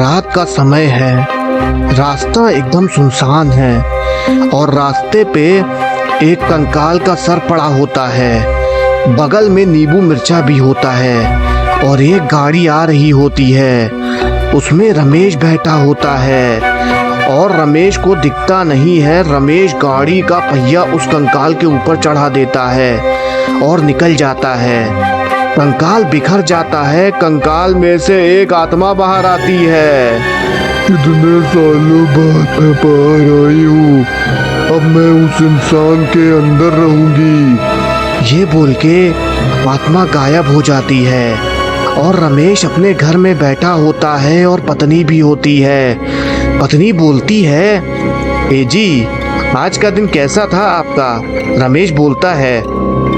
रात का समय है, रास्ता एकदम सुनसान है और रास्ते पे एक कंकाल का सर पड़ा होता है। बगल में नींबू मिर्चा भी होता है और एक गाड़ी आ रही होती है, उसमें रमेश बैठा होता है और रमेश को दिखता नहीं है। रमेश गाड़ी का पहिया उस कंकाल के ऊपर चढ़ा देता है और निकल जाता है। कंकाल बिखर जाता है, कंकाल में से एक आत्मा बाहर आती है। कितने सालों बाद मैं बाहर आई हूँ, अब मैं उस इंसान के अंदर रहूंगी। ये बोल के आत्मा गायब हो जाती है और रमेश अपने घर में बैठा होता है और पत्नी भी होती है। पत्नी बोलती है, ए जी, आज का दिन कैसा था आपका? रमेश बोलता है,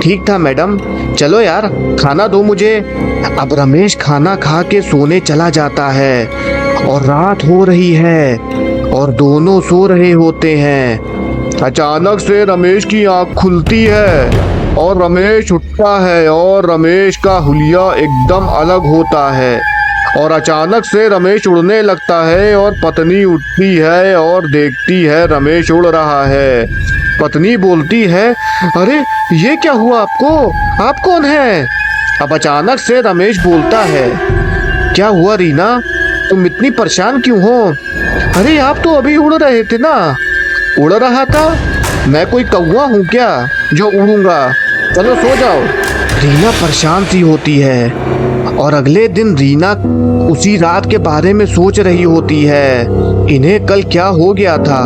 ठीक था मैडम, चलो यार खाना दो मुझे। अब रमेश खाना खा के सोने चला जाता है और रात हो रही है और दोनों सो रहे होते हैं। अचानक से रमेश की आंख खुलती है और रमेश उठता है और रमेश का हुलिया एकदम अलग होता है और अचानक से रमेश उड़ने लगता है और पत्नी उठती है और देखती है रमेश उड़ रहा है। पत्नी बोलती है, अरे ये क्या हुआ आपको? आप कौन है? अब अचानक से रमेश बोलता है, क्या हुआ रीना, तुम इतनी परेशान क्यों हो? अरे आप तो अभी उड़ रहे थे ना। उड़ रहा था? मैं कोई कौवा हूँ क्या जो उड़ूंगा? चलो सो जाओ। रीना परेशान सी होती है और अगले दिन रीना उसी रात के बारे में सोच रही होती है। इन्हें कल क्या हो गया था,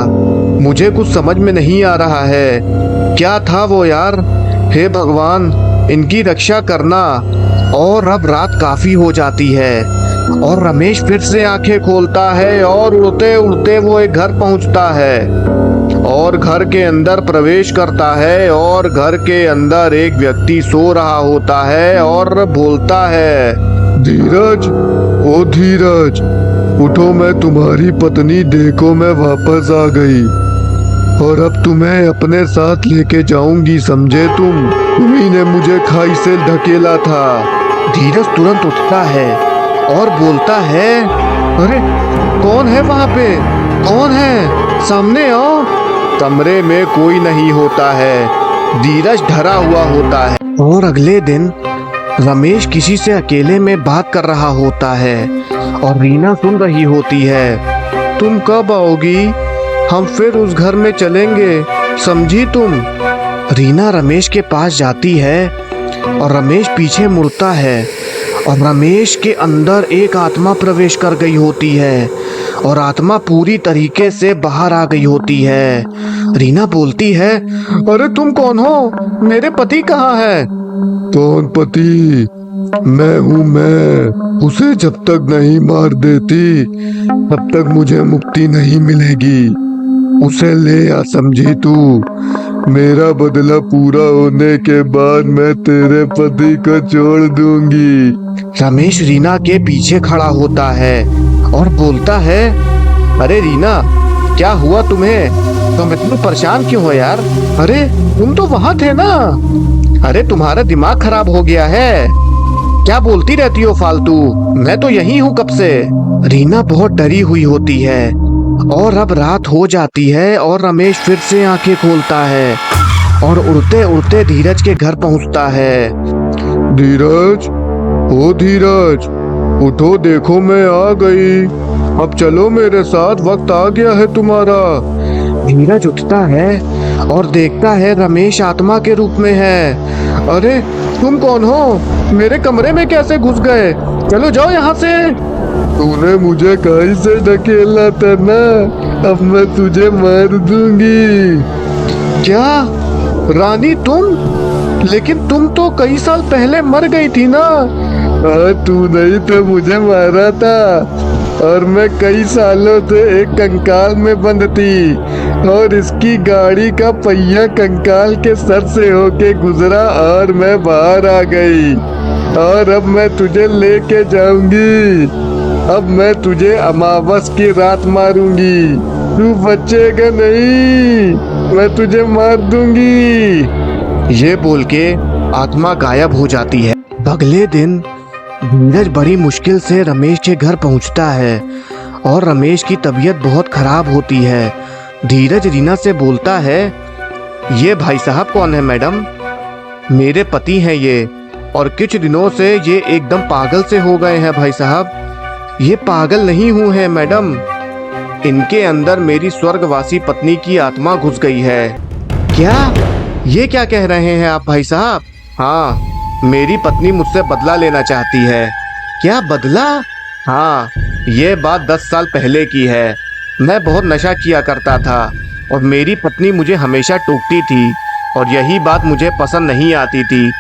मुझे कुछ समझ में नहीं आ रहा है। क्या था वो यार? हे भगवान, इनकी रक्षा करना। और अब रात काफी हो जाती है और रमेश फिर से आंखें खोलता है और उड़ते उड़ते वो एक घर पहुंचता है और घर के अंदर प्रवेश करता है और घर के अंदर एक व्यक्ति सो रहा होता है और बोलता है, धीरज, ओ धीरज, उठो, मैं तुम्हारी पत्नी, देखो मैं वापस आ गई और अब तुम्हें अपने साथ लेके जाऊंगी, समझे तुम? तुम्ही ने मुझे खाई से ढकेला था। धीरज तुरंत उठता है और बोलता है, अरे कौन है वहाँ पे? कौन है? सामने आओ। कमरे में कोई नहीं होता है, धीरज डरा हुआ होता है। और अगले दिन रमेश किसी से अकेले में बात कर रहा होता है और रीना सुन रही होती है। तुम कब आओगी? हम फिर उस घर में चलेंगे, समझी तुम? रीना रमेश के पास जाती है और रमेश पीछे मुड़ता है और रमेश के अंदर एक आत्मा प्रवेश कर गई होती है और आत्मा पूरी तरीके से बाहर आ गई होती है। रीना बोलती है, अरे तुम कौन हो? मेरे पति कहाँ है? कौन पति? मैं हूँ मैं। उसे जब तक नहीं मार देती तब तक मुझे मुक्ति नहीं मिलेगी। उसे ले आ, समझी तू? मेरा बदला पूरा होने के बाद मैं तेरे पति को छोड़ दूंगी। रमेश रीना के पीछे खड़ा होता है और बोलता है, अरे रीना, क्या हुआ तुम्हें? तुम इतने परेशान क्यों हो यार? अरे तुम तो वहां थे ना। अरे तुम्हारा दिमाग खराब हो गया है, क्या बोलती रहती हो फालतू? मैं तो यही हूँ कब से। रीना बहुत डरी हुई होती है और अब रात हो जाती है और रमेश फिर से आंखें खोलता है और उड़ते उड़ते धीरज के घर पहुंचता है। धीरज, ओ धीरज, उठो, देखो मैं आ गई। अब चलो मेरे साथ, वक्त आ गया है तुम्हारा। धीरज उठता है और देखता है रमेश आत्मा के रूप में है। अरे तुम कौन हो? मेरे कमरे में कैसे घुस गए? चलो जाओ यहाँ से। तूने मुझे कहीं से ढकेला था ना, अब मैं तुझे मार दूंगी। क्या रानी तुम? लेकिन तुम तो कई साल पहले मर गई थी ना। तू नहीं तो मुझे मारा था और मैं कई सालों से एक कंकाल में बंद थी और इसकी गाड़ी का पहिया कंकाल के सर से होके गुजरा और मैं बाहर आ गई और अब मैं तुझे लेके जाऊंगी। अब मैं तुझे अमावस की रात मारूंगी, तू बचेगा नहीं, मैं तुझे मार दूंगी। ये बोल के आत्मा गायब हो जाती है। अगले दिन धीरज बड़ी मुश्किल से रमेश के घर पहुंचता है और रमेश की तबीयत बहुत खराब होती है। धीरज रीना से बोलता है, ये भाई साहब कौन है मैडम? मेरे पति हैं ये, और कुछ दिनों से ये एकदम पागल से हो गए हैं भाई साहब। ये पागल नहीं हुए हैं मैडम, इनके अंदर मेरी स्वर्गवासी पत्नी की आत्मा घुस गई है। क्या? ये क्या कह रहे हैं आप भाई साहब? हाँ, मेरी पत्नी मुझसे बदला लेना चाहती है। क्या बदला? हाँ, ये बात 10 साल पहले की है। मैं बहुत नशा किया करता था और मेरी पत्नी मुझे हमेशा टोकती थी और यही बात मुझे पसंद नहीं आती थी।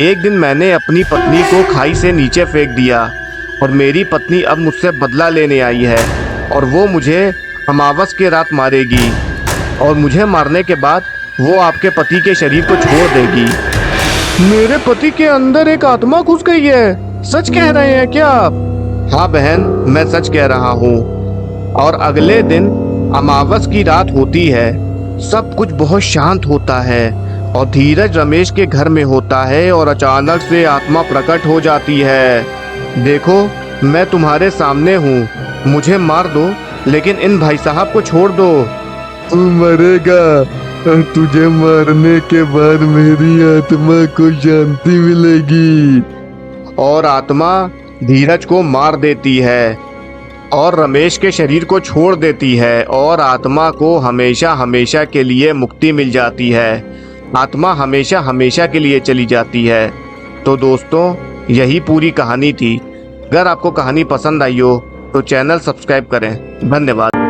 एक दिन मैंने अपनी पत्नी को खाई से नीचे फेंक दिया और मेरी पत्नी अब मुझसे बदला लेने आई है और वो मुझे अमावस की रात मारेगी और मुझे मारने के बाद वो आपके पति के शरीर को छोड़ देगी। मेरे पति के अंदर एक आत्मा घुस गई है, सच कह रहे हैं क्या आप? हाँ बहन, मैं सच कह रहा हूँ। और अगले दिन अमावस की रात होती है, सब कुछ बहुत शांत होता है और धीरज रमेश के घर में होता है और अचानक से आत्मा प्रकट हो जाती है। देखो, मैं तुम्हारे सामने हूँ, मुझे मार दो लेकिन इन भाई साहब को छोड़ दो। तू मरेगा और तुझे मारने के बाद मेरी आत्मा को शांति मिलेगी। और आत्मा धीरज को मार देती है और रमेश के शरीर को छोड़ देती है और आत्मा को हमेशा हमेशा के लिए मुक्ति मिल जाती है। आत्मा हमेशा हमेशा के लिए चली जाती है। तो दोस्तों, यही पूरी कहानी थी। अगर आपको कहानी पसंद आई हो तो चैनल सब्सक्राइब करें। धन्यवाद।